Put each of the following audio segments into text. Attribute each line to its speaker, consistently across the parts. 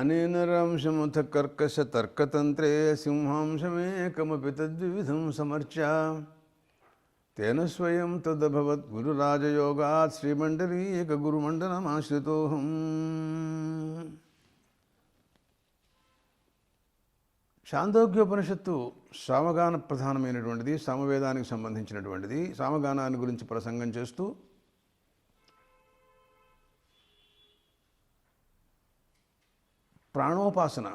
Speaker 1: అనేనరాంశముథ కర్కశ తర్కతంత్రే సింహాంశమేకమపి తద్విధం సమర్చ్య తేన స్వయం తదభవత్ గురురాజయోగాత్ శ్రీమండలీక గురుమండలమాశ్రితోహం. ఛాందోగ్యోపనిషత్తు సామగాన ప్రధానమైనటువంటిది, సామవేదానికి సంబంధించినటువంటిది. సామగానాన్ని గురించి ప్రసంగం చేస్తూ ప్రాణోపాసన,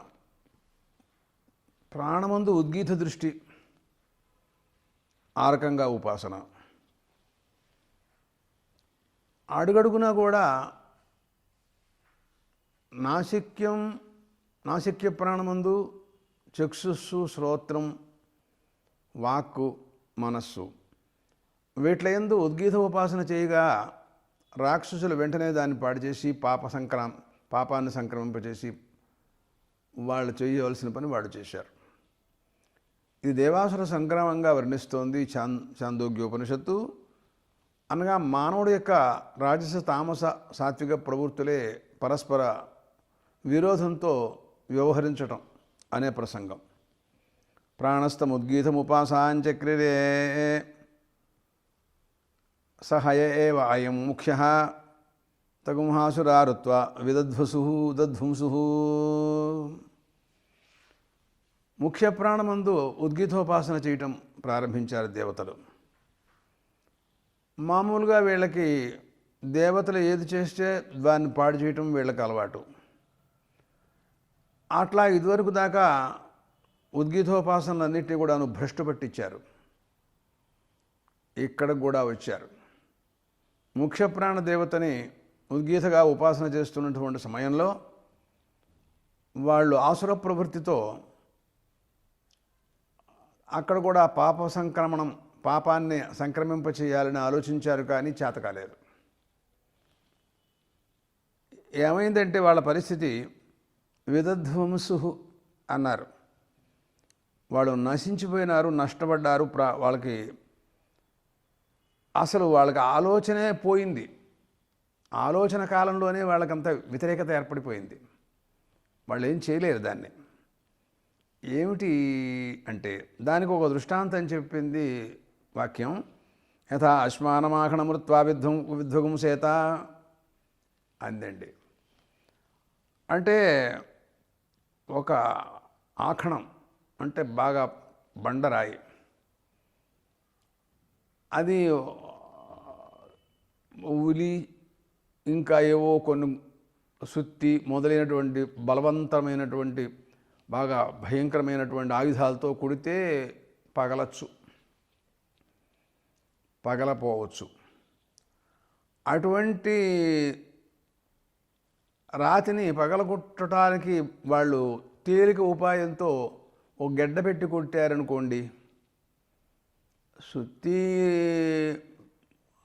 Speaker 1: ప్రాణమందు ఉద్గీత దృష్టి, ఆ రకంగా ఉపాసన. అడుగడుగునా కూడా నాసిక్య ప్రాణమందు చక్షుస్సు, శ్రోత్రం, వాక్కు, మనస్సు వీట్లయందు ఉద్గీత ఉపాసన చేయగా రాక్షసులు వెంటనే దాన్ని పాడు చేసి పాపాన్ని సంక్రమింపచేసి వాళ్ళు చేయవలసిన పని వాడు చేశారు. ఇది దేవాసుర సంగ్రామంగా వర్ణిస్తోంది ఛాందోగ్యోపనిషత్తు. అనగా మానవుడి యొక్క రాజస, తామస, సాత్విక ప్రవృత్తులే పరస్పర విరోధంతో వ్యవహరించటం అనే ప్రసంగం. ప్రాణస్థముద్గీతముపాసాంచక్రిరే సహయ ఏవ అయం ముఖ్య తగుంహాసురారుత్వ విదధ్వంసు. ముఖ్య ప్రాణమందు ఉద్గీతోపాసన చేయటం ప్రారంభించారు దేవతలు. మామూలుగా వీళ్ళకి దేవతలు ఏది చేస్తే దాన్ని పాడు చేయటం వీళ్ళకి అలవాటు. అట్లా ఇదివరకు దాకా ఉద్గీతోపాసనలన్నింటినీ కూడాను భ్రష్టు పట్టించారు. ఇక్కడ కూడా వచ్చారు. ముఖ్య ప్రాణ దేవతని ఉద్గీతగా ఉపాసన చేస్తున్నటువంటి సమయంలో వాళ్ళు ఆసుర ప్రవృత్తితో అక్కడ కూడా పాపాన్ని సంక్రమింపచేయాలని ఆలోచించారు, కానీ చేతకాలేదు. ఏమైందంటే వాళ్ళ పరిస్థితి విదధ్వంసు అన్నారు. వాళ్ళు నశించిపోయినారు, నష్టపడ్డారు. వాళ్ళకి ఆలోచనే పోయింది. ఆలోచన కాలంలోనే వాళ్ళకంత వ్యతిరేకత ఏర్పడిపోయింది. వాళ్ళు ఏం చేయలేరు దాన్ని. ఏమిటి అంటే దానికి ఒక దృష్టాంతం చెప్పింది వాక్యం. యథా అశ్మానమాఖణమృత్వా విధ్వగుంసేత అందండి. అంటే ఒక ఆఖణం అంటే బాగా బండరాయి, అది ఉలి ఇంకా ఏవో కొన్ని సుత్తి మొదలైనటువంటి బలవంతమైనటువంటి బాగా భయంకరమైనటువంటి ఆయుధాలతో కొడితే పగలపోవచ్చు. అటువంటి రాతిని పగలగొట్టడానికి వాళ్ళు తేలిక ఉపాయంతో ఒక గెడ్డ పెట్టి కొట్టారనుకోండి, సుత్తి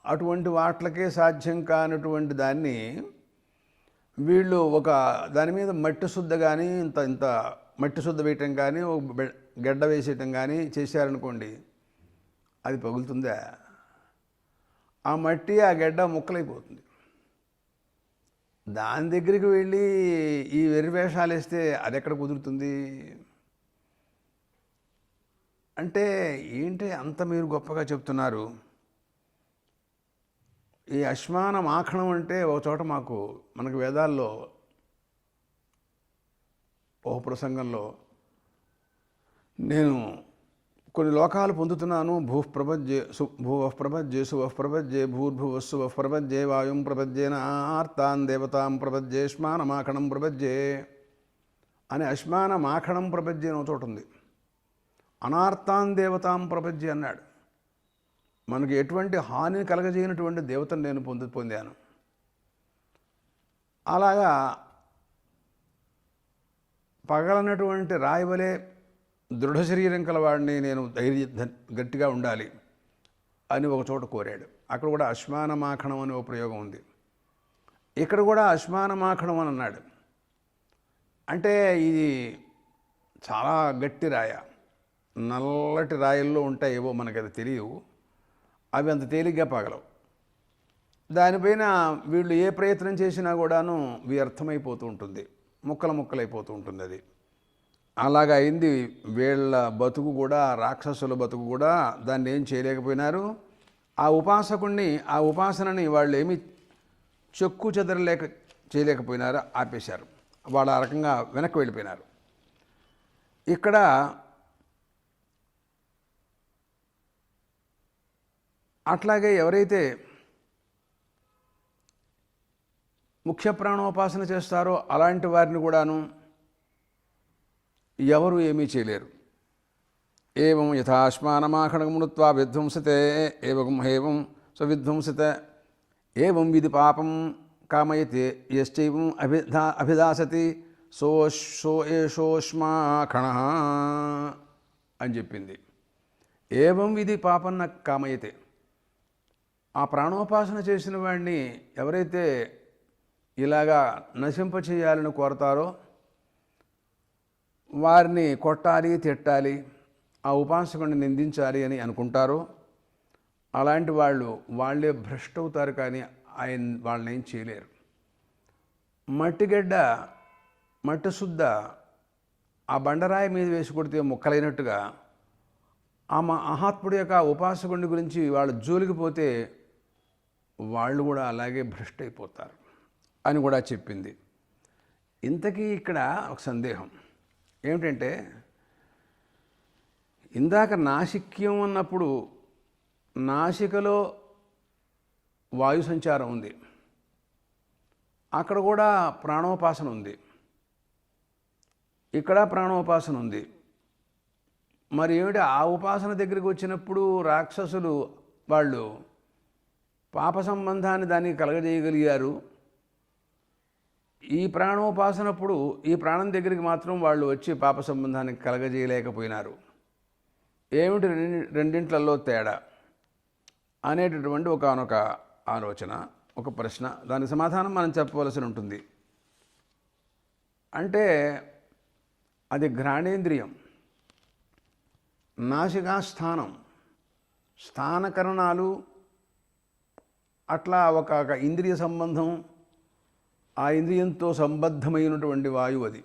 Speaker 1: అటువంటి వాట్లకే సాధ్యం కానటువంటి దాన్ని వీళ్ళు ఒక దాని మీద మట్టి శుద్ధ కానీ ఇంత మట్టి శుద్ధ వేయటం కానీ ఒక గడ్డ వేసేయటం కానీ చేశారనుకోండి, అది పగులుతుందా? ఆ మట్టి ఆ గడ్డ ముక్కలైపోతుంది. దాని దగ్గరికి వెళ్ళి ఈ వెర్రివేషాలు వేస్తే అది ఎక్కడ కుదురుతుంది? అంటే ఏంటి అంత మీరు గొప్పగా చెప్తున్నారు? ఈ అశ్మాన మాఖణం అంటే ఒక చోట మనకు వేదాల్లో ఒక ప్రసంగంలో నేను కొన్ని లోకాలు పొందుతున్నాను. భూః ప్రపద్యే సువః ప్రపద్యే భూర్భువస్సువః ప్రపద్యే వాయుం ప్రపద్యే నార్తాన్ దేవతాం ప్రపద్యే అశ్మానమాఖణం ప్రపద్యే అని అశ్మానమాఖణం ప్రపద్యే అని ఒక చోట ఉంది. అనార్తాన్ దేవతాం ప్రపద్యే అన్నాడు. మనకు ఎటువంటి హాని కలగజేయనటువంటి దేవతను నేను పొందాను. అలాగా పగలనటువంటి రాయివలే దృఢ శరీరం కలవాడిని నేను గట్టిగా ఉండాలి అని ఒక చోట కోరాడు. అక్కడ కూడా అశ్మానమాఖణం అనే ఒక ప్రయోగం ఉంది. ఇక్కడ కూడా అశ్మానమాఖణం అని అన్నాడు. అంటే ఇది చాలా గట్టి రాయ, నల్లటి రాయల్లో ఉంటాయి ఏవో, మనకి అది తెలియవు. అవి అంత తేలిగ్గా పగలవు. దానిపైన వీళ్ళు ఏ ప్రయత్నం చేసినా కూడాను వ్యర్థమైపోతూ ఉంటుంది. ముక్కలు ముక్కలైపోతూ ఉంటుంది అది. అలాగా అయింది వీళ్ళ బతుకు కూడా, రాక్షసుల బతుకు కూడా. దాన్ని ఏం చేయలేకపోయినారు. ఆ ఉపాసకుణ్ణి, ఆ ఉపాసనని వాళ్ళు ఏమి చెక్కు చెదరలేక చేయలేకపోయినారు, ఆపేశారు. వాళ్ళు ఆ రకంగా వెనక్కి వెళ్ళిపోయినారు. ఇక్కడ అట్లాగే ఎవరైతే ముఖ్య ప్రాణోపాసన చేస్తారో అలాంటి వారిని కూడాను ఎవరు ఏమీ చేయలేరు. ఏవం యథాశ్మానమాఖణమునుత్వా విధ్వంసతే ఏవం హేవం స్విధ్వంసత ఏవం విధి పాపం కామయతే యశ్చైవం అభిదాసతి సో ఏషోష్మాఖణ అని చెప్పింది. ఏవం విధి పాపం నాకు కామయతే. ఆ ప్రాణోపాసన చేసిన వాడిని ఎవరైతే ఇలాగా నశింపచేయాలని కోరతారో వారిని కొట్టాలి, తిట్టాలి, ఆ ఉపాసకుడిని నిందించాలి అని అనుకుంటారో అలాంటి వాళ్ళే భ్రష్టవుతారు. కానీ వాళ్ళని ఏం చేయలేరు. మట్టిగడ్డ, మట్టి శుద్ధ ఆ బండరాయి మీద వేసి కొడితే ముక్కలైనట్టుగా ఆ మహాత్ముడి యొక్క ఉపాసకుడి గురించి వాళ్ళు జోలికి పోతే వాళ్ళు కూడా అలాగే భ్రష్టైపోతారు అని కూడా చెప్పింది. ఇంతకీ ఇక్కడ ఒక సందేహం ఏమిటంటే, ఇందాక నాసిక్యం అన్నప్పుడు నాసికలో వాయు సంచారం ఉంది, అక్కడ కూడా ప్రాణోపాసన ఉంది, ఇక్కడ ప్రాణోపాసన ఉంది. మరి ఏమిటి ఆ ఉపాసన దగ్గరికి వచ్చినప్పుడు రాక్షసులు వాళ్ళు పాప సంబంధాన్ని దానికి కలగజేయగలిగారు. ఈ ప్రాణోపాసనప్పుడు ఈ ప్రాణం దగ్గరికి మాత్రం వాళ్ళు వచ్చి పాప సంబంధానికి కలగజేయలేకపోయినారు. ఏమిటి రెండింట్లలో తేడా అనేటటువంటి ఒకనొక ఆలోచన, ఒక ప్రశ్న. దానికి సమాధానం మనం చెప్పవలసి ఉంటుంది. అంటే అది ఘ్రాణేంద్రియం, నాసికాస్థానం, స్థానకరణాలు, అట్లా ఒక ఇంద్రియ సంబంధం, ఆ ఇంద్రియంతో సంబద్ధమైనటువంటి వాయువు అది.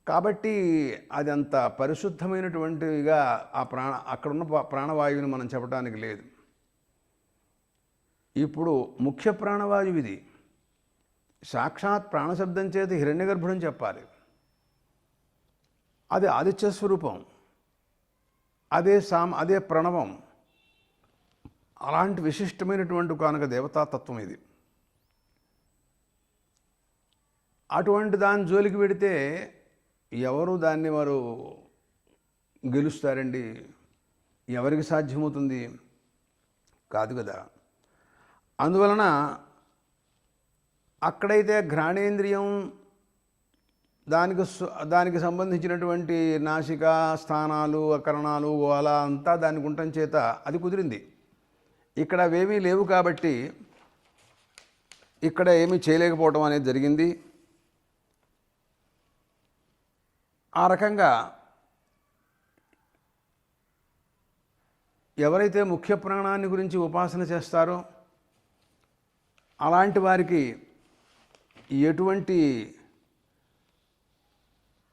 Speaker 1: కాబట్టి అది అంత పరిశుద్ధమైనటువంటిగా అక్కడున్న ప్రాణవాయువుని మనం చెప్పడానికి లేదు. ఇప్పుడు ముఖ్య ప్రాణవాయువు ఇది. సాక్షాత్ ప్రాణశబ్దం చేత హిరణ్యగర్భుడని చెప్పాలి. అది ఆదిత్య స్వరూపం, అదే ప్రణవం. అలాంటి విశిష్టమైనటువంటి కానుక దేవతాతత్వం ఇది. అటువంటి దాని జోలికి పెడితే ఎవరు దాన్ని వారు గెలుస్తారండి? ఎవరికి సాధ్యమవుతుంది? కాదు కదా. అందువలన అక్కడైతే ఘ్రాణేంద్రియం దానికి సంబంధించినటువంటి నాసిక స్థానాలు, అకరణాలు, గోళ అంతా దానికి ఉండటం చేత అది కుదిరింది. ఇక్కడ అవేమీ లేవు కాబట్టి ఇక్కడ ఏమీ చేయలేకపోవడం అనేది జరిగింది. ఆ రకంగా ఎవరైతే ముఖ్య ప్రాణాన్ని గురించి ఉపాసన చేస్తారో అలాంటి వారికి ఎటువంటి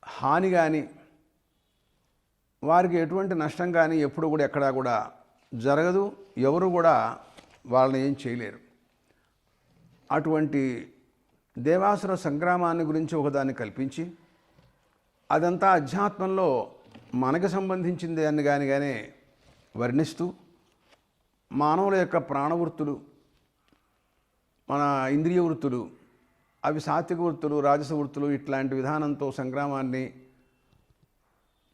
Speaker 1: హాని కానీ, వారికి ఎటువంటి నష్టం కానీ ఎప్పుడు కూడా ఎక్కడా కూడా జరగదు. ఎవరు కూడా వాళ్ళని ఏం చేయలేరు. అటువంటి దేవాసుర సంగ్రామాన్ని గురించి ఒకదాన్ని కల్పించి అదంతా అధ్యాత్మంలో మనకు సంబంధించింది అని కానీ వర్ణిస్తూ మానవుల యొక్క ప్రాణవృత్తులు, మన ఇంద్రియ వృత్తులు, అవి సాత్విక వృత్తులు, రాజస వృత్తులు, ఇట్లాంటి విధానంతో సంగ్రామాన్ని,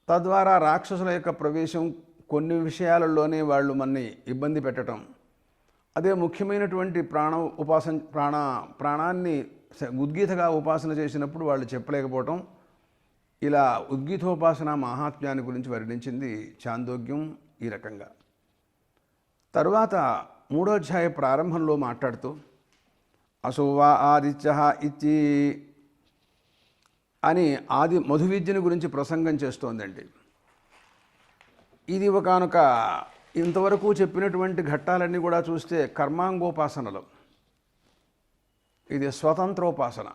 Speaker 1: తద్వారా రాక్షసుల యొక్క ప్రవేశం, కొన్ని విషయాలలోనే వాళ్ళు మనని ఇబ్బంది పెట్టడం, అదే ముఖ్యమైనటువంటి ప్రాణాన్ని ఉద్గీతగా ఉపాసన చేసినప్పుడు వాళ్ళు చెప్పలేకపోవటం, ఇలా ఉద్గీతోపాసన మహాత్మ్యాన్ని గురించి వర్ణించింది చాందోగ్యం ఈ రకంగా. తరువాత 3వ అధ్యాయ ప్రారంభంలో మాట్లాడుతూ అసోవా ఆదిత్య ఇచ్చి అని ఆది మధు విద్యను గురించి ప్రసంగం చేస్తోందండి. ఇది ఒకనొక ఇంతవరకు చెప్పినటువంటి ఘట్టాలన్నీ కూడా చూస్తే కర్మాంగోపాసనలో ఇది స్వతంత్రోపాసన.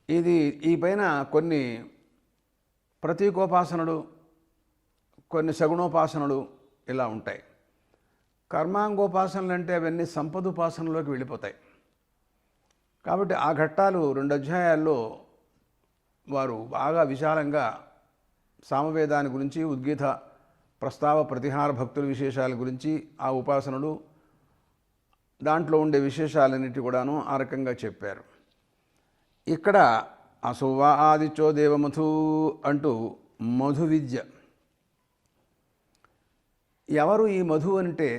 Speaker 1: ఈ పైన కొన్ని ప్రతీకోపాసనలు, కొన్ని సగుణోపాసనలు ఇలా ఉంటాయి. కర్మాంగోపాసనలు అంటే అవన్నీ సంపదుపాసనలోకి వెళ్ళిపోతాయి. కాబట్టి ఆ ఘట్టాలు 2 అధ్యాయాల్లో వారు బాగా విశాలంగా సామవేదాన్ని గురించి, ఉద్గీత ప్రస్తావ ప్రతిహార భక్తుల విశేషాల గురించి, ఆ ఉపాసనలు దాంట్లో ఉండే విశేషాలన్నిటి కూడాను ఆ రకంగా చెప్పారు. ఇక్కడ అసోవా ఆదిత్యో దేవమధు అంటూ మధు విద్య. ఎవరు ఈ మధు అంటే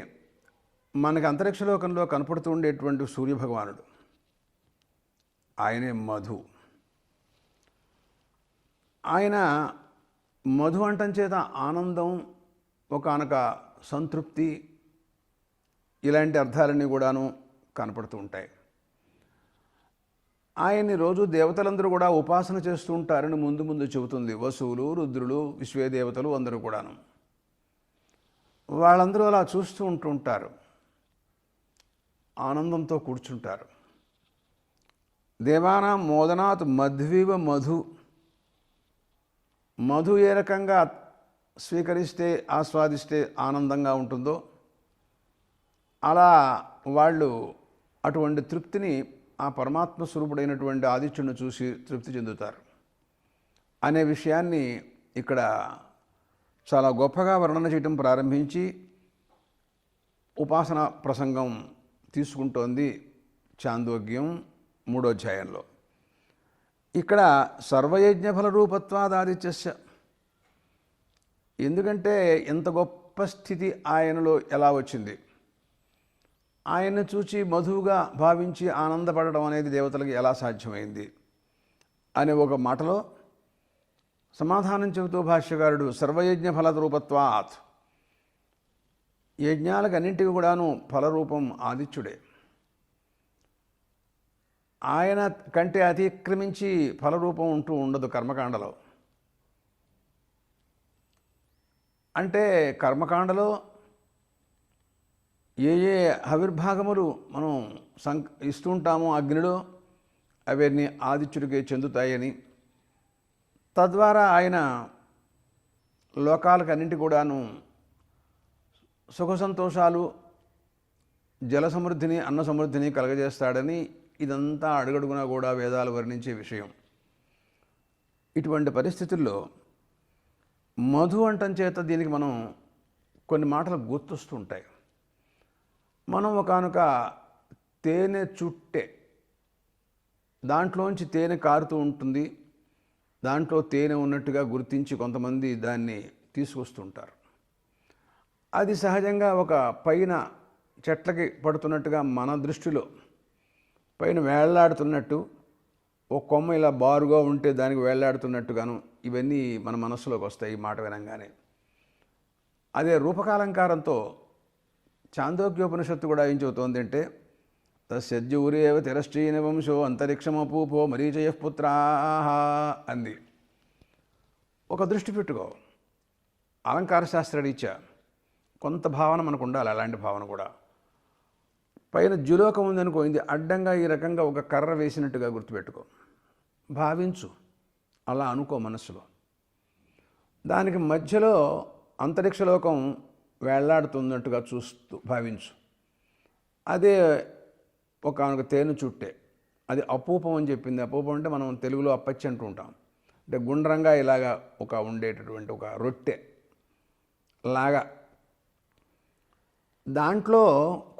Speaker 1: మనకి అంతరిక్షలోకంలో కనపడుతూ ఉండేటువంటి సూర్యభగవానుడు, ఆయనే మధు. ఆయన మధు అంటం చేత ఆనందం, ఒకానొక సంతృప్తి, ఇలాంటి అర్థాలన్నీ కూడాను కనపడుతూ ఉంటాయి. ఆయన్ని రోజు దేవతలందరూ కూడా ఉపాసన చేస్తూ ఉంటారని ముందు చెబుతుంది. వసువులు, రుద్రులు, విశ్వేదేవతలు అందరూ కూడాను. వాళ్ళందరూ అలా చూస్తూ ఉంటుంటారు, ఆనందంతో కూర్చుంటారు. దేవానాం మోదనాత్ మధ్వివ మధు. మధు ఏ రకంగా స్వీకరిస్తే, ఆస్వాదిస్తే ఆనందంగా ఉంటుందో, అలా వాళ్ళు అటువంటి తృప్తిని ఆ పరమాత్మ స్వరూపుడైనటువంటి ఆదిత్యుడిని చూసి తృప్తి చెందుతారు అనే విషయాన్ని ఇక్కడ చాలా గొప్పగా వర్ణన చేయటం ప్రారంభించి ఉపాసన ప్రసంగం తీసుకుంటోంది చాందోగ్యం 3వ అధ్యాయంలో. ఇక్కడ సర్వయజ్ఞఫల రూపత్వాదాదిత్యస్య. ఎందుకంటే ఇంత గొప్ప స్థితి ఆయనలో ఎలా వచ్చింది, ఆయన్ని చూచి మధువుగా భావించి ఆనందపడడం అనేది దేవతలకు ఎలా సాధ్యమైంది అనే ఒక మాటలో సమాధానం చెబుతూ భాష్యకారుడు సర్వయజ్ఞ ఫలరూపత్వాత్, యజ్ఞాలకు అన్నింటికి కూడాను ఫలరూపం ఆదిత్యుడే. ఆయన కంటే అతిక్రమించి ఫలరూపం ఉంటూ ఉండదు కర్మకాండలో. అంటే కర్మకాండలో ఏ ఆవిర్భాగములు మనం ఇస్తూ ఉంటామో అగ్నిలో, అవన్నీ ఆదిత్యుడికే చెందుతాయని, తద్వారా ఆయన లోకాలకు అన్నింటి కూడాను సుఖ సంతోషాలు, జల సమృద్ధిని, అన్న సమృద్ధిని కలగజేస్తాడని ఇదంతా అడుగడుగునా కూడా వేదాలు వర్ణించే విషయం. ఇటువంటి పరిస్థితుల్లో మధు అంటం చేత దీనికి మనం కొన్ని మాటలు గుర్తొస్తుంటాయి. మనం ఒకానొక తేనె చుట్టె, దాంట్లోంచి తేనె కారుతూ ఉంటుంది, దాంట్లో తేనె ఉన్నట్టుగా గుర్తించి కొంతమంది దాన్ని తీసుకొస్తుంటారు. అది సహజంగా ఒక పైన చెట్లకి పడుతున్నట్టుగా మన దృష్టిలో పైన వేళ్లాడుతున్నట్టు, ఒక కొమ్మ ఇలా బారుగా ఉంటే దానికి వేళ్లాడుతున్నట్టుగాను ఇవన్నీ మన మనస్సులోకి వస్తాయి ఈ మాట వినంగానే. అదే రూపకాలంకారంతో చాందోగ్యోపనిషత్తు కూడా ఏం చెబుతోంది అంటే తస్యజ్యూరేవ తిరశ్చీన వంశో అంతరిక్షమపూపో మరీచయ పుత్రాహ అంది. ఒక దృష్టి పెట్టుకో, అలంకార శాస్త్రరీత్యా కొంత భావన మనకు ఉండాలి. అలాంటి భావన కూడా పైన జులోకం ఉందనుకో, ఇది అడ్డంగా ఈ రకంగా ఒక కర్ర వేసినట్టుగా గుర్తుపెట్టుకో, భావించు, అలా అనుకో మనస్సులో. దానికి మధ్యలో అంతరిక్షలోకం వేళ్లాడుతున్నట్టుగా చూస్తూ భావించు. అదే ఒక తేనె చుట్టే, అది అపూపం అని చెప్పింది. అపూపం అంటే మనం తెలుగులో అప్పచ్చి అంటూ ఉంటాం. అంటే గుండ్రంగా ఇలాగా ఒక ఉండేటటువంటి ఒక రొట్టె లాగా, దాంట్లో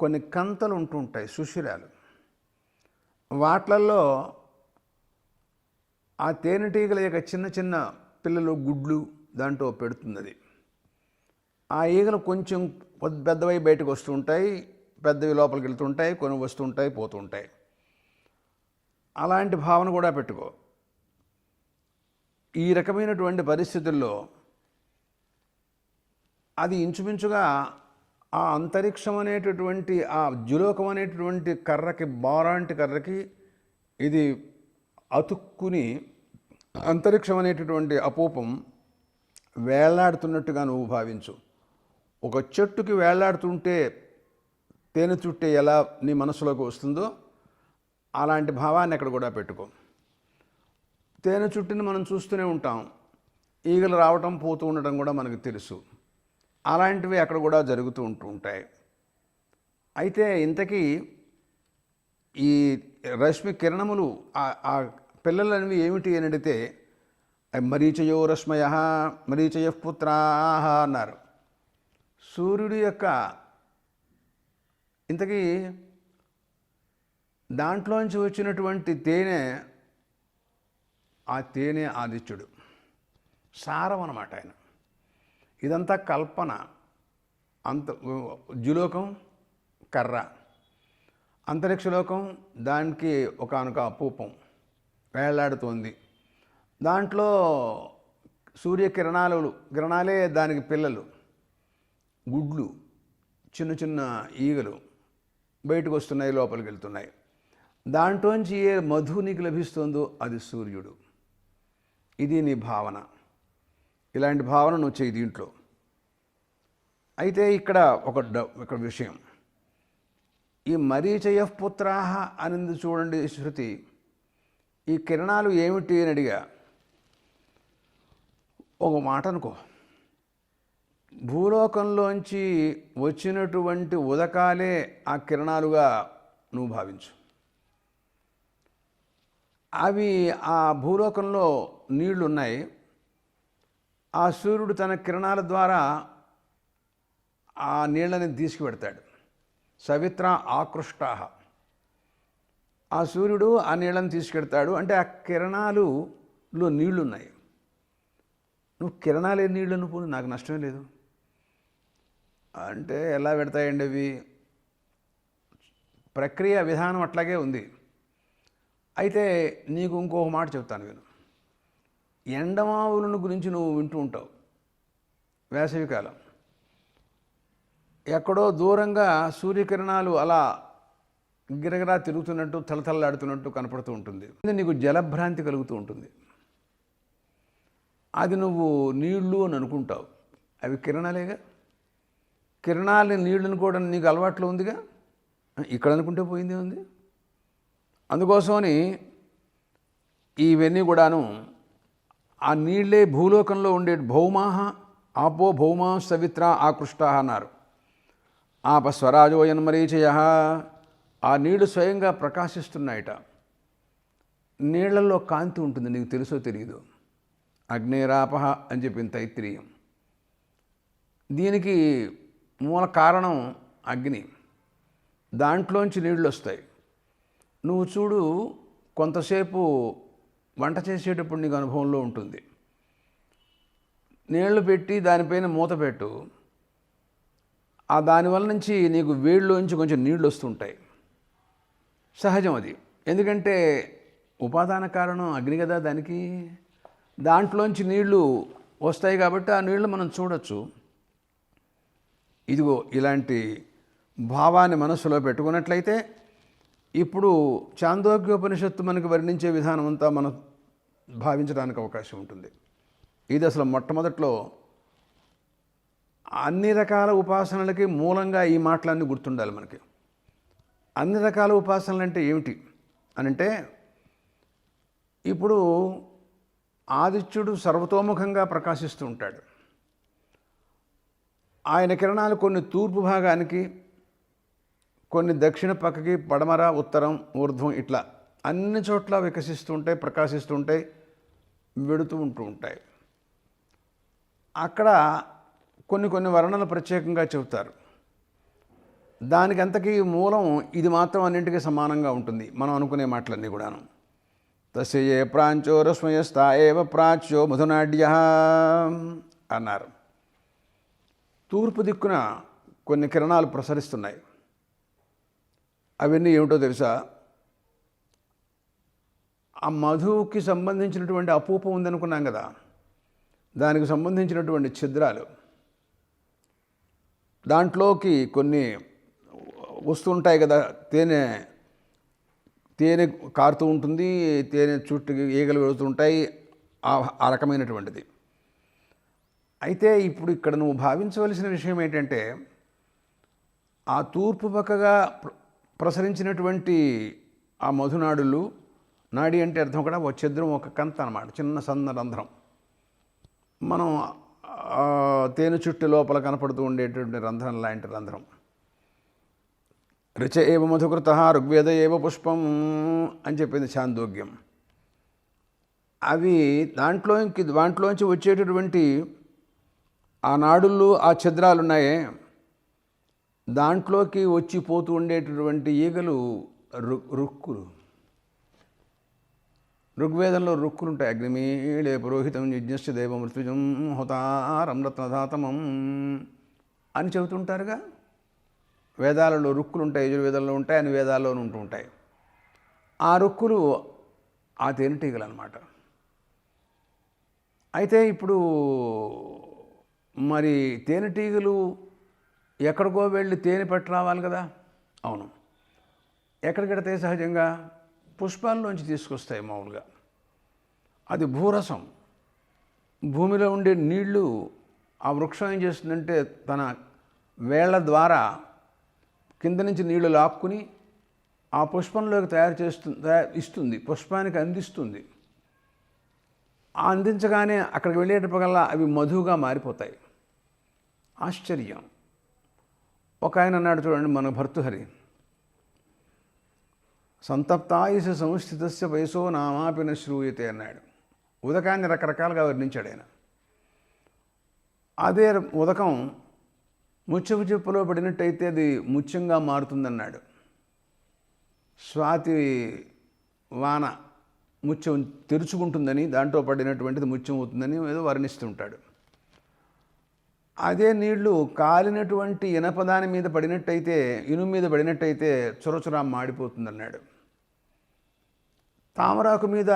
Speaker 1: కొన్ని కంతలు ఉంటూ ఉంటాయి, సుషిరాలు. వాట్లల్లో ఆ తేనెటీగల యొక్క చిన్న చిన్న పిల్లలు గుడ్లు దాంట్లో పెడుతుంది. అది ఆ ఈగలు కొంచెం పెద్దవై బయటకు వస్తూ ఉంటాయి, పెద్దవి లోపలికి వెళ్తుంటాయి, కొన్ని వస్తుంటాయి, పోతుంటాయి. అలాంటి భావన కూడా పెట్టుకో. ఈ రకమైనటువంటి పరిస్థితుల్లో అది ఇంచుమించుగా ఆ అంతరిక్షం అనేటటువంటి, ఆ జులోకం అనేటటువంటి కర్రకి, బారాంటి కర్రకి ఇది అతుక్కుని అంతరిక్షం అనేటటువంటి అపూపం వేళ్లాడుతున్నట్టుగా నువ్వు భావించు. ఒక చెట్టుకి వేళ్లాడుతుంటే తేనె చుట్టే ఎలా నీ మనసులోకి వస్తుందో అలాంటి భావాన్ని అక్కడ కూడా పెట్టుకో. తేనె చుట్టుని మనం చూస్తూనే ఉంటాం, ఈగలు రావటం పోతూ ఉండటం కూడా మనకు తెలుసు. అలాంటివి అక్కడ కూడా జరుగుతూ ఉంటాయి. అయితే ఇంతకీ ఈ రశ్మి కిరణములు ఆ పిల్లలనేవి ఏమిటి అని అడిగితే మరీచయో రశ్మయ మరీచయ పుత్రాహ అన్నారు. సూర్యుడి యొక్క ఇంతకీ దాంట్లోంచి వచ్చినటువంటి తేనె, ఆ తేనె ఆదిత్యుడు సారం అన్నమాట ఆయన. ఇదంతా కల్పన. అంత ద్యులోకం కర్ర, అంతరిక్షలోకం దానికి ఒకానొక అపూపం వేళ్లాడుతోంది. దాంట్లో కిరణాలే దానికి పిల్లలు, గుడ్లు, చిన్న చిన్న ఈగలు బయటకు వస్తున్నాయి, లోపలికి వెళ్తున్నాయి. దాంట్లోంచి ఏ మధు నీకు లభిస్తుందో అది సూర్యుడు. ఇది నీ భావన. ఇలాంటి భావన నువ్వు చేయి దీంట్లో. అయితే ఇక్కడ ఒక విషయం, ఈ మరీచయ పుత్రాహ అనింది చూడండి శృతి. ఈ కిరణాలు ఏమిటి అని అడిగా. ఒక మాట అనుకో, భూలోకంలోంచి వచ్చినటువంటి ఉదకాలే ఆ కిరణాలుగా నువ్వు భావించు. అవి ఆ భూలోకంలో నీళ్లు ఉన్నాయి. ఆ సూర్యుడు తన కిరణాల ద్వారా ఆ నీళ్ళని తీసుకుపెడతాడు. సవిత్ర ఆకృష్టాహ, ఆ సూర్యుడు ఆ నీళ్ళని తీసుకెడతాడు. అంటే ఆ కిరణాలులో నీళ్లున్నాయి. నువ్వు కిరణాలే నీళ్ళు నువ్వు, నాకు నష్టమే లేదు అంటే ఎలా పెడతాయండి అవి? ప్రక్రియ విధానం అట్లాగే ఉంది. అయితే నీకు ఇంకొక మాట చెప్తాను విను. ఎండమావులను గురించి నువ్వు వింటూ ఉంటావు. వేసవికాలం ఎక్కడో దూరంగా సూర్యకిరణాలు అలా గిరగిరా తిరుగుతున్నట్టు తలతల్లాడుతున్నట్టు కనపడుతూ ఉంటుంది. నీకు జలభ్రాంతి కలుగుతూ ఉంటుంది. అది నువ్వు నీళ్ళు అని అనుకుంటావు. అవి కిరణాలేగా. కిరణాలని నీళ్ళు అనుకోవడం నీకు అలవాట్లో ఉందిగా. ఇక్కడ అనుకుంటే పోయిందే ఉంది. అందుకోసమని ఇవన్నీ కూడాను ఆ నీళ్ళే భూలోకంలో ఉండే భౌమాహ ఆపో భౌమా సవిత్ర ఆకృష్టాహ అన్నారు. ఆపస్వరాజోయన్మరీచయ, ఆ నీళ్లు స్వయంగా ప్రకాశిస్తున్నాయట. నీళ్లలో కాంతి ఉంటుంది, నీకు తెలుసో తెలియదు. అగ్నేరాపహ అని చెప్పింది తైత్రీయం. దీనికి మూల కారణం అగ్ని. దాంట్లోంచి నీళ్ళు వస్తాయి. నువ్వు చూడు, కొంతసేపు వంట చేసేటప్పుడు నీకు అనుభవంలో ఉంటుంది. నీళ్లు పెట్టి దానిపైన మూత పెట్టు, ఆ దానివల్ల నుంచి నీకు వేడిలోంచి కొంచెం నీళ్ళు వస్తుంటాయి. సహజం అది. ఎందుకంటే ఉపాదాన కారణం అగ్ని కదా దానికి. దాంట్లోంచి నీళ్లు వస్తాయి కాబట్టి ఆ నీళ్లు మనం చూడొచ్చు. ఇదిగో ఇలాంటి భావాన్ని మనస్సులో పెట్టుకున్నట్లయితే ఇప్పుడు చాందోగ్యోపనిషత్తు మనకు వర్ణించే విధానం అంతా మనం భావించడానికి అవకాశం ఉంటుంది. ఇది అసలు మొట్టమొదట్లో అన్ని రకాల ఉపాసనలకి మూలంగా ఈ మాటలన్నీ గుర్తుండాలి మనకి. అన్ని రకాల ఉపాసనలు అంటే ఏమిటి అనంటే, ఇప్పుడు ఆదిత్యుడు సర్వతోముఖంగా ప్రకాశిస్తూ ఉంటాడు. ఆయన కిరణాలు కొన్ని తూర్పు భాగానికి, కొన్ని దక్షిణ పక్కకి, పడమర, ఉత్తరం, ఊర్ధ్వం, ఇట్లా అన్ని చోట్ల వికసిస్తూ ఉంటాయి, ప్రకాశిస్తూ ఉంటాయి, వెడుతూ ఉంటాయి. అక్కడ కొన్ని వర్ణనలు ప్రత్యేకంగా చెబుతారు. దానికి అంతకీ మూలం ఇది మాత్రం అన్నింటికీ సమానంగా ఉంటుంది. మనం అనుకునే మాటలన్నీ కూడాను. తస్యే ప్రాంచో రశ్మయస్థా ఏవ ప్రాచ్యో మధునాడ్య అన్నారు. తూర్పు దిక్కున కొన్ని కిరణాలు ప్రసరిస్తున్నాయి. అవన్నీ ఏమిటో తెలుసా? ఆ మధువుకి సంబంధించినటువంటి అపూపం ఉందనుకున్నాం కదా, దానికి సంబంధించినటువంటి ఛిద్రాలు, దాంట్లోకి కొన్ని వస్తుంటాయి కదా. తేనె కారుతూ ఉంటుంది, తేనె చుట్టూ ఈగలు వెళుతుంటాయి, ఆ రకమైనటువంటిది. అయితే ఇప్పుడు ఇక్కడ నువ్వు భావించవలసిన విషయం ఏంటంటే, ఆ తూర్పు పక్కగా ప్రసరించినటువంటి ఆ మధునాడులు నాడి అంటే అర్థం కూడా ఒక ఛిద్రం, ఒక కంత అన్నమాట, చిన్న సన్న రంధ్రం. మనం తేనె చుట్టు లోపల కనపడుతూ ఉండేటువంటి రంధ్రం లాంటి రంధ్రం. రుచ ఏవ మధుకృత ఋగ్వేద ఏవ పుష్పం అని చెప్పింది ఛాందోగ్యం. అవి దాంట్లోంచి వచ్చేటటువంటి ఆ నాడులు, ఆ ఛిద్రాలు ఉన్నాయే, దాంట్లోకి వచ్చి పోతూ ఉండేటటువంటి ఈగలు రుక్కులు. ఋగ్వేదంలో రుక్కులు ఉంటాయి. అగ్నిమీళే పురోహితం యజ్ఞశ్చ దేవమృత్యుజం హోతారం రత్నధాతమం అని చెబుతుంటారుగా. వేదాలలో రుక్కులు ఉంటాయి, యజుర్వేదంలో ఉంటాయి, అన్ని వేదాల్లోనూ ఉంటూ ఉంటాయి. ఆ రుక్కులు ఆ తేనెటీగలు అన్నమాట. అయితే ఇప్పుడు మరి తేనెటీగలు ఎక్కడికో వెళ్ళి తేనె పట్టి రావాలి కదా. అవును, ఎక్కడికెడతాయి? సహజంగా పుష్పాల్లోంచి తీసుకొస్తాయి మామూలుగా. అది భూరసం. భూమిలో ఉండే నీళ్లు ఆ వృక్షం ఏం చేస్తుందంటే తన వేళ్ల ద్వారా కింద నుంచి నీళ్లు లాక్కుని ఆ పుష్పంలోకి ఇస్తుంది, పుష్పానికి అందిస్తుంది. అందించగానే అక్కడికి వెళ్ళేటప్పటికల్లా అవి మధువుగా మారిపోతాయి. ఆశ్చర్యం. ఒక ఆయన అన్నాడు చూడండి, మన భర్తృహరి, సంతప్తాయుష సంస్థితస్య వయసో నామాపిన శ్రూయతే అన్నాడు. ఉదకాన్ని రకరకాలుగా వర్ణించాడు ఆయన. అదే ఉదకం ముత్యపు చెప్పులో పడినట్టయితే అది ముత్యంగా మారుతుందన్నాడు. స్వాతి వాన ముత్యం తెరుచుకుంటుందని, దాంట్లో పడినటువంటిది ముత్యం అవుతుందని ఏదో వర్ణిస్తుంటాడు. అదే నీళ్లు కాలినటువంటి ఇనపదాని మీద పడినట్టయితే, ఇనుము మీద పడినట్టయితే చురచురా మాడిపోతుందన్నాడు. తామరాకు మీద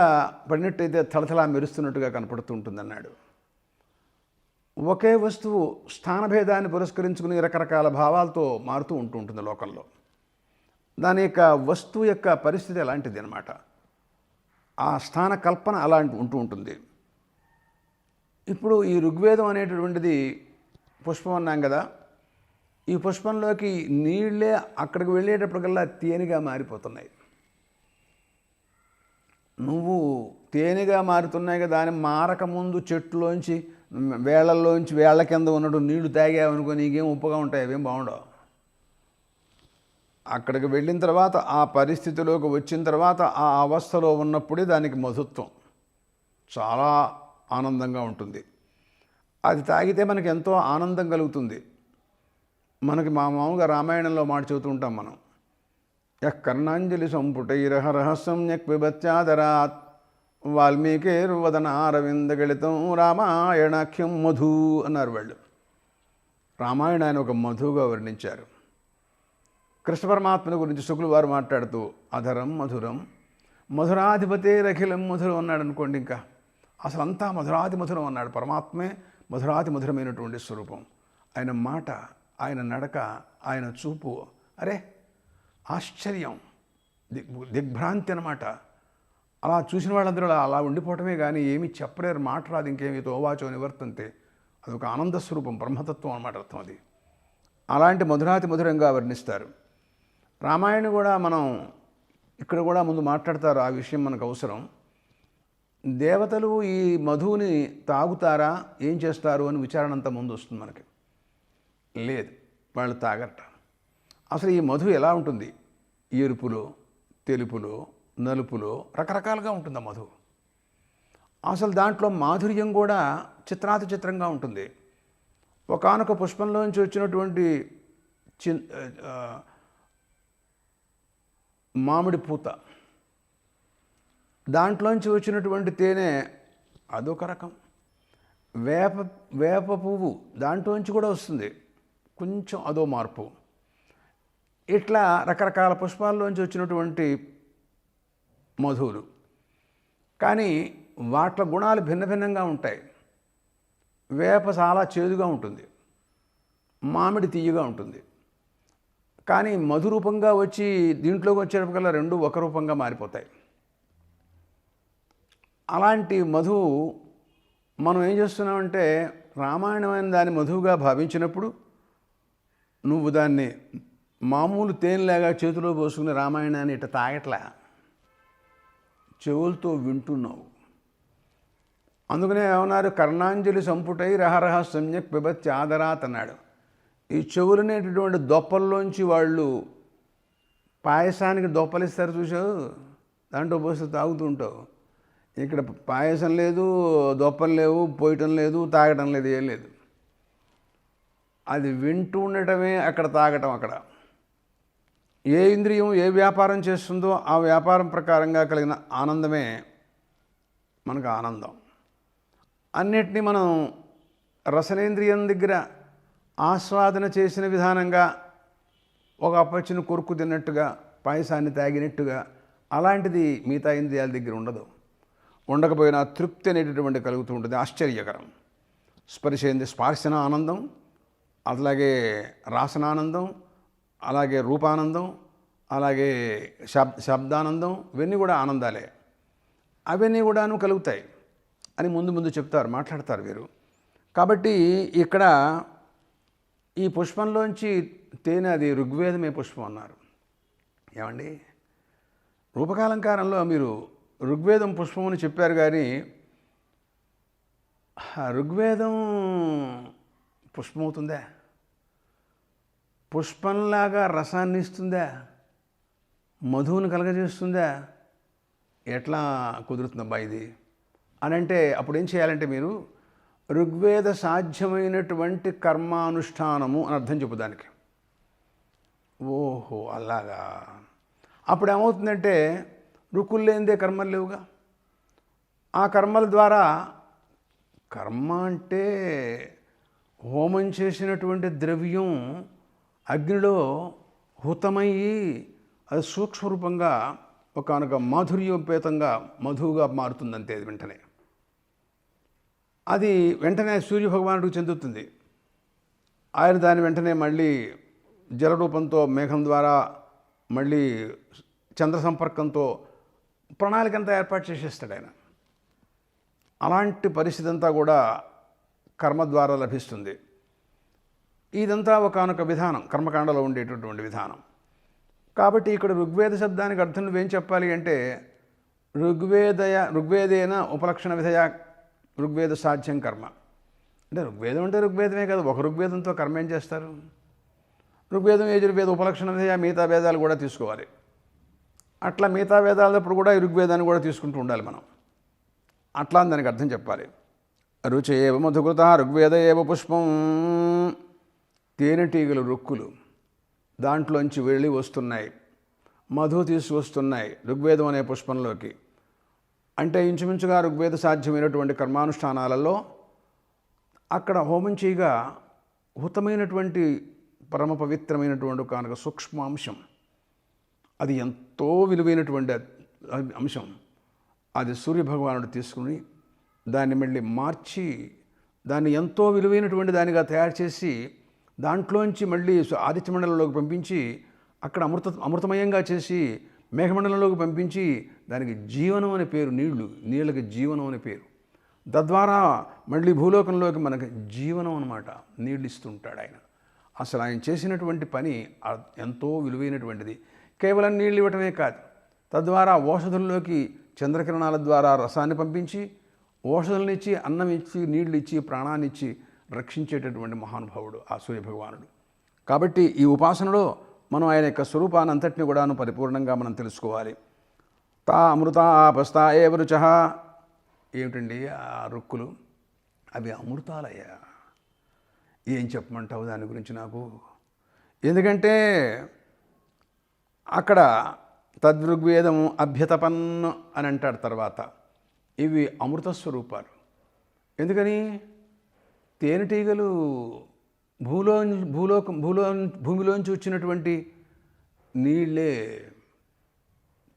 Speaker 1: పడినట్టయితే తలతలా మెరుస్తున్నట్టుగా కనపడుతూ ఉంటుందన్నాడు. ఒకే వస్తువు స్థానభేదాన్ని పురస్కరించుకుని రకరకాల భావాలతో మారుతూ ఉంటుంది లోకంలో. దాని యొక్క వస్తువు యొక్క పరిస్థితి అలాంటిది అన్నమాట. ఆ స్థాన కల్పన అలాంటి ఉంటూ ఉంటుంది. ఇప్పుడు ఈ ఋగ్వేదం అనేటటువంటిది పుష్పం అన్నాం కదా. ఈ పుష్పంలోకి నీళ్ళే అక్కడికి వెళ్ళేటప్పటికల్లా తేనెగా మారిపోతున్నాయి. నువ్వు తేనెగా మారుతున్నాయి కదా అని మారకముందు చెట్టులోంచి వేళ్ల కింద ఉన్నట్టు నీళ్లు తాగావనుకో నీకేం ఉప్పుగా ఉంటాయి, అవేం బాగుండవు. అక్కడికి వెళ్ళిన తర్వాత, ఆ పరిస్థితిలోకి వచ్చిన తర్వాత, ఆ అవస్థలో ఉన్నప్పుడే దానికి మధుత్వం చాలా ఆనందంగా ఉంటుంది. అది తాగితే మనకి ఎంతో ఆనందం కలుగుతుంది. మనకి మామూలుగా రామాయణంలో మాట చెబుతూ ఉంటాం మనం, కర్ణాంజలి సంపుటైరహ రహస్యం పిబత్యాదరాత్ వాల్మీకిర్వదనారవిందగళితం రామాయణాఖ్యం మధు అన్నారు వాళ్ళు. రామాయణాన్ని ఒక మధుగా వర్ణించారు. కృష్ణ పరమాత్మని గురించి శుకులు వారు మాట్లాడుతూ అధరం మధురం మధురాధిపతేరఖిలం మధురం అన్నాడు అనుకోండి. ఇంకా అసలు అంతా మధురాది మధురం అన్నాడు. పరమాత్మే మధురాతి మధురమైనటువంటి స్వరూపం. ఆయన మాట, ఆయన నడక, ఆయన చూపు, అరే ఆశ్చర్యం, దిగ్భ్రాంతి అన్నమాట. అలా చూసిన వాళ్ళందరూ అలా ఉండిపోవటమే కానీ ఏమీ చెప్పలేరు, మాట్లాడదు, ఇంకేమీ తోవాచో నివర్తంతే. అదొక ఆనంద స్వరూపం, బ్రహ్మతత్వం అన్నమాట అర్థం అది. అలాంటి మధురాతి మధురంగా వర్ణిస్తారు. రామాయణం కూడా మనం ఇక్కడ కూడా ముందు మాట్లాడతారు. ఆ విషయం మనకు అవసరం. దేవతలు ఈ మధువుని తాగుతారా, ఏం చేస్తారు అని విచారణ అంతా ముందు వస్తుంది మనకి. లేదు, వాళ్ళు తాగరట. అసలు ఈ మధు ఎలా ఉంటుంది? ఎరుపులో, తెలుపులో, నలుపులో రకరకాలుగా ఉంటుంది ఆ మధు. అసలు దాంట్లో మాధుర్యం కూడా చిత్రాతి చిత్రంగా ఉంటుంది. ఒకానొక పుష్పంలోంచి వచ్చినటువంటి మామిడి పూత, దాంట్లోంచి వచ్చినటువంటి తేనె అదొక రకం. వేప పువ్వు దాంట్లోంచి కూడా వస్తుంది, కొంచెం అదో మార్పు. ఇట్లా రకరకాల పుష్పాల్లోంచి వచ్చినటువంటి మధువులు. కానీ వాటి గుణాలు భిన్న భిన్నంగా ఉంటాయి. వేప చాలా చేదుగా ఉంటుంది, మామిడి తీయగా ఉంటుంది. కానీ మధు రూపంగా వచ్చి దీంట్లోకి వచ్చేటప్పటికల్లా రెండు ఒక రూపంగా మారిపోతాయి. అలాంటి మధువు మనం ఏం చేస్తున్నామంటే, రామాయణమైన దాన్ని మధువుగా భావించినప్పుడు నువ్వు దాన్ని మామూలు తేనెలాగా చేతిలో పోసుకుని రామాయణాన్ని ఇట్లా తాగట్లా. చెవులతో వింటున్నావు. అందుకనే ఏమన్నారు, కర్ణాంజలి సంపుటై రహరహ సమ్యక్ పిబత్య ఆదరాత్ అన్నాడు. ఈ చెవులనేటటువంటి దొప్పల్లోంచి వాళ్ళు పాయసానికి దొప్పలిస్తారు చూసావు, దాంట్లో పోస్తే తాగుతుంటావు. ఇక్కడ పాయసం లేదు, దొప్పలు లేవు, పోయటం లేదు, తాగటం లేదు, ఏం లేదు. అది వింటూ ఉండటమే అక్కడ తాగటం. అక్కడ ఏ ఇంద్రియం ఏ వ్యాపారం చేస్తుందో ఆ వ్యాపారం ప్రకారంగా కలిగిన ఆనందమే మనకు ఆనందం. అన్నిటినీ మనం రసనేంద్రియం దగ్గర ఆస్వాదన చేసిన విధానంగా ఒక అప్పచ్చిన కొరుకు తిన్నట్టుగా, పాయసాన్ని తాగినట్టుగా, అలాంటిది మిగతా ఇంద్రియాల దగ్గర ఉండదు. ఉండకపోయినా తృప్తి అనేటటువంటి కలుగుతూ ఉంటుంది. ఆశ్చర్యకరం. స్పర్శన ఆనందం, అలాగే రాసనానందం, అలాగే రూపానందం, అలాగే శబ్దానందం, ఇవన్నీ కూడా ఆనందాలే. అవన్నీ కూడాను కలుగుతాయి అని ముందు చెప్తారు, మాట్లాడతారు వీరు. కాబట్టి ఇక్కడ ఈ పుష్పంలోంచి తేనె, అది ఋగ్వేదమే పుష్పం అన్నారు. ఏమండి, రూపకాలంకారంలో మీరు ఋగ్వేదం పుష్పం అని చెప్పారు, కానీ ఋగ్వేదం పుష్పమవుతుందా? పుష్పంలాగా రసాన్ని ఇస్తుందా? మధువును కలగజేస్తుందా? ఎట్లా కుదురుతుందబ్బా ఇది అని అంటే, అప్పుడు ఏం చేయాలంటే మీరు ఋగ్వేద సాధ్యమైనటువంటి కర్మానుష్ఠానము అని అర్థం చెప్పు దానికి. ఓహో అలాగా. అప్పుడు ఏమవుతుందంటే, రుక్కులు లేనిదే కర్మలు లేవుగా. ఆ కర్మల ద్వారా, కర్మ అంటే హోమం చేసినటువంటి ద్రవ్యం అగ్నిలో హుతమయ్యి అది సూక్ష్మరూపంగా ఒకనొక మాధుర్యోపేతంగా మధువుగా మారుతుందంతే. వెంటనే అది వెంటనే సూర్యభగవానుడికి చెందుతుంది. ఆయన దాని వెంటనే మళ్ళీ జలరూపంతో మేఘం ద్వారా మళ్ళీ చంద్ర సంపర్కంతో ప్రణాళికంతా ఏర్పాటు చేసేస్తాడు ఆయన. అలాంటి పరిస్థితి అంతా కూడా కర్మ ద్వారా లభిస్తుంది. ఇదంతా ఒకనొక విధానం, కర్మకాండలో ఉండేటటువంటి విధానం. కాబట్టి ఇక్కడ ఋగ్వేద శబ్దానికి అర్థం నువ్వేం చెప్పాలి అంటే, ఋగ్వేదేన ఉపలక్షణ విధయ ఋగ్వేద సాధ్యం కర్మ. అంటే ఋగ్వేదం అంటే ఋగ్వేదమే కదా, ఒక ఋగ్వేదంతో కర్మ ఏం చేస్తారు? ఋగ్వేదం, యజుర్వేద ఉపలక్షణ విధయ, మిగతా వేదాలు కూడా తీసుకోవాలి. అట్లా మిగతా వేదాలప్పుడు కూడా ఈ ఋగ్వేదాన్ని కూడా తీసుకుంటూ ఉండాలి మనం. అట్లా దానికి అర్థం చెప్పాలి. రుచి ఏవ మధుకృత ఋగ్వేద ఏవ పుష్పం. తేనెటీగలు రొక్కులు దాంట్లోంచి వెళ్ళి వస్తున్నాయి, మధు తీసుకొస్తున్నాయి ఋగ్వేదం అనే పుష్పంలోకి. అంటే ఇంచుమించుగా ఋగ్వేద సాధ్యమైనటువంటి కర్మానుష్ఠానాలలో అక్కడ హోమం చేయగా హుతమైనటువంటి పరమ పవిత్రమైనటువంటి కనుక సూక్ష్మాంశం, అది ఎంతో విలువైనటువంటి అంశం. అది సూర్యభగవానుడు తీసుకుని దాన్ని మళ్ళీ మార్చి దాన్ని ఎంతో విలువైనటువంటి దానిగా తయారు చేసి దాంట్లోంచి మళ్ళీ ఆదిత్యమండలంలోకి పంపించి అక్కడ అమృతమయంగా చేసి మేఘమండలంలోకి పంపించి దానికి జీవనం అనే పేరు, నీళ్ళకి జీవనం అనే పేరు. తద్వారా మళ్ళీ భూలోకంలోకి మనకి జీవనం అన్నమాట, నీళ్ళు ఇస్తుంటాడు ఆయన. అసలు ఆయన చేసినటువంటి పని ఎంతో విలువైనటువంటిది. కేవలం నీళ్ళు ఇవ్వటమే కాదు, తద్వారా ఓషధుల్లోకి చంద్రకిరణాల ద్వారా రసాన్ని పంపించి ఓషధులనిచ్చి, అన్నం ఇచ్చి, నీళ్ళు ఇచ్చి, ప్రాణాన్ని ఇచ్చి రక్షించేటటువంటి మహానుభావుడు ఆ సూర్యభగవానుడు. కాబట్టి ఈ ఉపాసనలో మనం ఆయన యొక్క స్వరూపాన్ని అంతటిని కూడాను పరిపూర్ణంగా మనం తెలుసుకోవాలి. తా అమృత ఆపస్తా ఏవ రుచః. ఏమిటండి ఆ రుక్కులు? అవి అమృతాలయ్యా. ఏం చెప్పమంటావు దాని గురించి నాకు? ఎందుకంటే అక్కడ తద్ఋగ్వేదము అభ్యతపన్ను అని అంటాడు. తర్వాత ఇవి అమృత స్వరూపాలు. ఎందుకని? తేనెటీగలు భూమిలోంచి వచ్చినటువంటి నీళ్ళే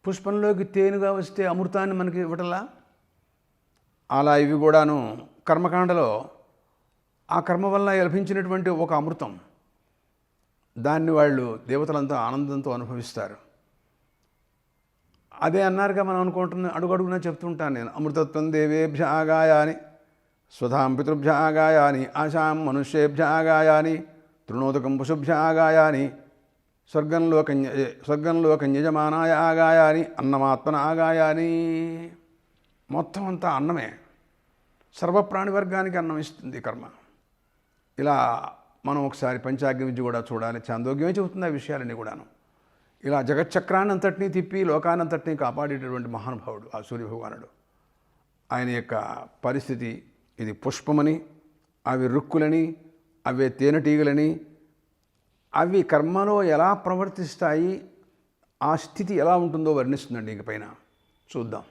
Speaker 1: పుష్పంలోకి తేనెగా వస్తే అమృతాన్ని మనకి ఇవ్వటంలా, అలా ఇవి కూడాను కర్మకాండలో ఆ కర్మ వల్ల లభించినటువంటి ఒక అమృతం. దాన్ని వాళ్ళు దేవతలంతా ఆనందంతో అనుభవిస్తారు. అదే అన్నారుగా మనం అనుకుంటున్నాం, అడుగడుగునా చెప్తుంటాను నేను. అమృతత్వం దేవేభ్య ఆగాయాని స్వధాం పితృభ్య ఆగాయాని ఆశాం మనుష్యేభ్య ఆగాయాని తృణోదకం పశుభ్య ఆగాయాని స్వర్గంలో కన్యజమానాయ ఆగాయాని అన్నమాత్మన ఆగాయాని. మొత్తం అంతా అన్నమే. సర్వప్రాణి వర్గానికి అన్నం ఇస్తుంది కర్మ. ఇలా మనం ఒకసారి పంచాగ్ని విద్య కూడా చూడాలి. చాందోగ్యమే చెబుతుంది ఆ విషయాలన్నీ కూడాను. ఇలా జగచ్చక్రాన్ని అంతటినీ తిప్పి లోకానంతటినీ కాపాడేటటువంటి మహానుభావుడు ఆ సూర్యభగవానుడు. ఆయన యొక్క పరిస్థితి ఇది పుష్పమని, అవి రుక్కులని, అవే తేనెటీగలని, అవి కర్మలో ఎలా ప్రవర్తిస్తాయి, ఆ స్థితి ఎలా ఉంటుందో వర్ణిస్తుందండి. ఇంక పైన చూద్దాం.